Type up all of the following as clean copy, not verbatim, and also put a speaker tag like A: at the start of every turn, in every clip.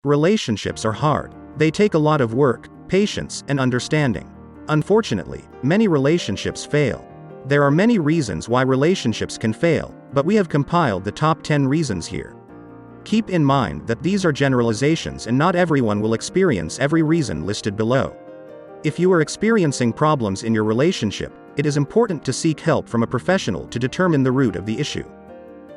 A: Relationships are hard. They take a lot of work, patience, and understanding. Unfortunately, many relationships fail. There are many reasons why relationships can fail, but we have compiled the top 10 reasons here. Keep in mind that these are generalizations and not everyone will experience every reason listed below. If you are experiencing problems in your relationship, it is important to seek help from a professional to determine the root of the issue.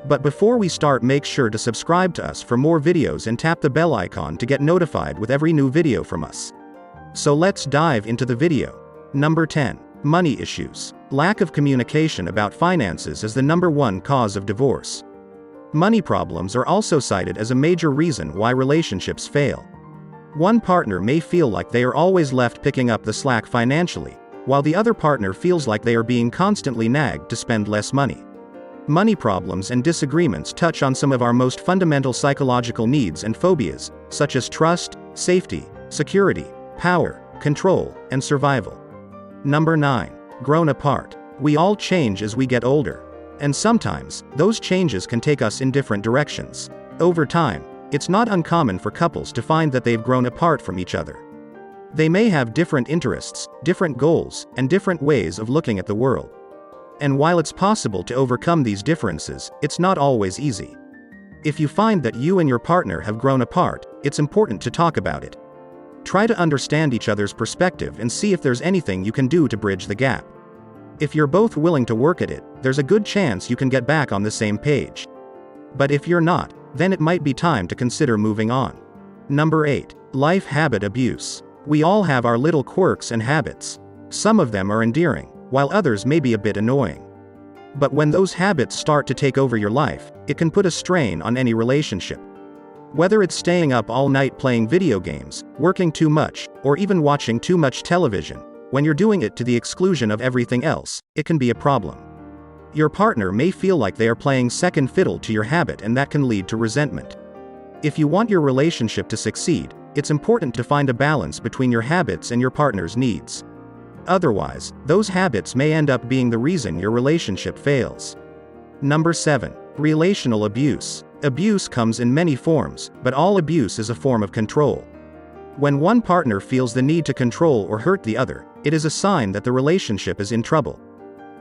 A: But before we start, make sure to subscribe to us for more videos and tap the bell icon to get notified with every new video from us. So let's dive into the video. Number 10. Money issues. Lack of communication about finances is the number one cause of divorce. Money problems are also cited as a major reason why relationships fail. One partner may feel like they are always left picking up the slack financially, while the other partner feels like they are being constantly nagged to spend less money. Money problems and disagreements touch on some of our most fundamental psychological needs and phobias, such as trust, safety, security, power, control, and survival. Number 9. Grown apart. We all change as we get older. And sometimes, those changes can take us in different directions. Over time, it's not uncommon for couples to find that they've grown apart from each other. They may have different interests, different goals, and different ways of looking at the world. And while it's possible to overcome these differences, it's not always easy. If you find that you and your partner have grown apart, it's important to talk about it. Try to understand each other's perspective and see if there's anything you can do to bridge the gap. If you're both willing to work at it, there's a good chance you can get back on the same page. But if you're not, then it might be time to consider moving on. Number 8. Life habit abuse. We all have our little quirks and habits. Some of them are endearing, while others may be a bit annoying. But when those habits start to take over your life, it can put a strain on any relationship. Whether it's staying up all night playing video games, working too much, or even watching too much television, when you're doing it to the exclusion of everything else, it can be a problem. Your partner may feel like they are playing second fiddle to your habit, and that can lead to resentment. If you want your relationship to succeed, it's important to find a balance between your habits and your partner's needs. Otherwise, those habits may end up being the reason your relationship fails. Number 7. Relational abuse. Abuse comes in many forms, but all abuse is a form of control. When one partner feels the need to control or hurt the other, it is a sign that the relationship is in trouble.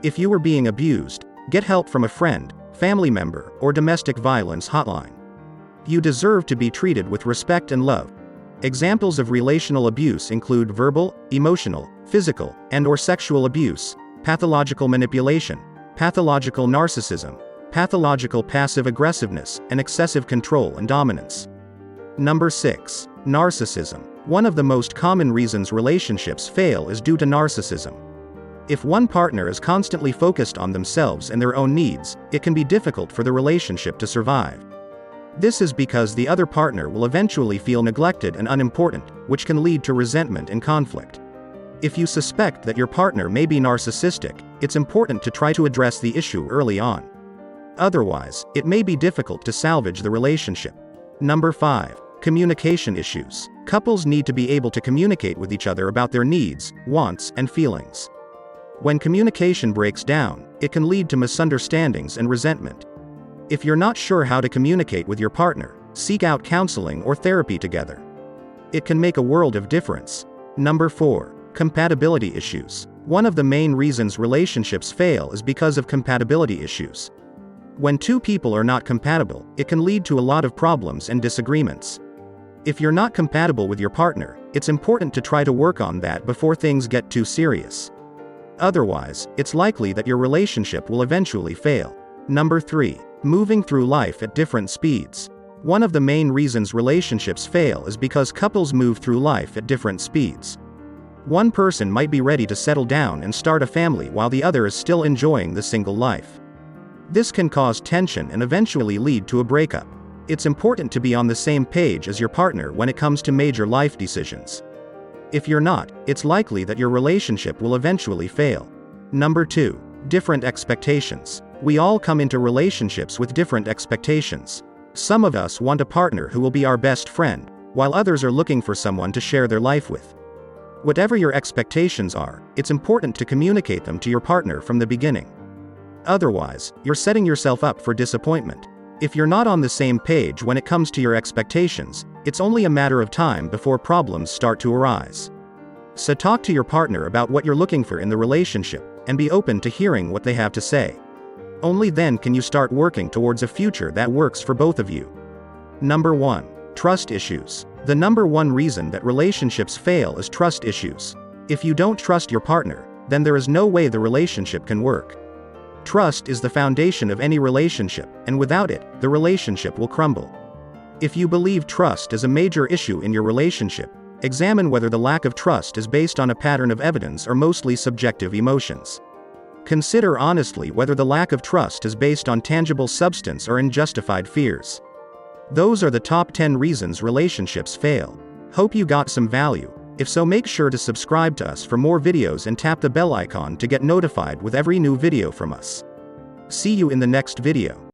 A: If you are being abused, get help from a friend, family member, or domestic violence hotline. You deserve to be treated with respect and love. Examples of relational abuse include verbal, emotional, physical, and/or sexual abuse, pathological manipulation, pathological narcissism, pathological passive aggressiveness, and excessive control and dominance. Number 6. Narcissism. One of the most common reasons relationships fail is due to narcissism. If one partner is constantly focused on themselves and their own needs, it can be difficult for the relationship to survive. This is because the other partner will eventually feel neglected and unimportant, which can lead to resentment and conflict. If you suspect that your partner may be narcissistic, it's important to try to address the issue early on. Otherwise, it may be difficult to salvage the relationship. Number 5. Communication issues. Couples need to be able to communicate with each other about their needs, wants, and feelings. When communication breaks down, it can lead to misunderstandings and resentment. If you're not sure how to communicate with your partner, seek out counseling or therapy together. It can make a world of difference. Number 4. Compatibility issues. One of the main reasons relationships fail is because of compatibility issues. When two people are not compatible, it can lead to a lot of problems and disagreements. If you're not compatible with your partner, it's important to try to work on that before things get too serious. Otherwise, it's likely that your relationship will eventually fail. Number 3. Moving through life at different speeds. One of the main reasons relationships fail is because couples move through life at different speeds. One person might be ready to settle down and start a family while the other is still enjoying the single life. This can cause tension and eventually lead to a breakup. It's important to be on the same page as your partner when it comes to major life decisions. If you're not, it's likely that your relationship will eventually fail. Number 2. Different expectations. We all come into relationships with different expectations. Some of us want a partner who will be our best friend, while others are looking for someone to share their life with. Whatever your expectations are, it's important to communicate them to your partner from the beginning. Otherwise, you're setting yourself up for disappointment. If you're not on the same page when it comes to your expectations, It's only a matter of time before problems start to arise. So talk to your partner about what you're looking for in the relationship, and be open to hearing what they have to say. Only then can you start working towards a future that works for both of you. Number 1. Trust issues. The number one reason that relationships fail is trust issues. If you don't trust your partner, then there is no way the relationship can work. Trust is the foundation of any relationship, and without it, the relationship will crumble. If you believe trust is a major issue in your relationship, examine whether the lack of trust is based on a pattern of evidence or mostly subjective emotions. Consider honestly whether the lack of trust is based on tangible substance or unjustified fears. Those are the top 10 reasons relationships fail. Hope you got some value. If so, make sure to subscribe to us for more videos and tap the bell icon to get notified with every new video from us. See you in the next video.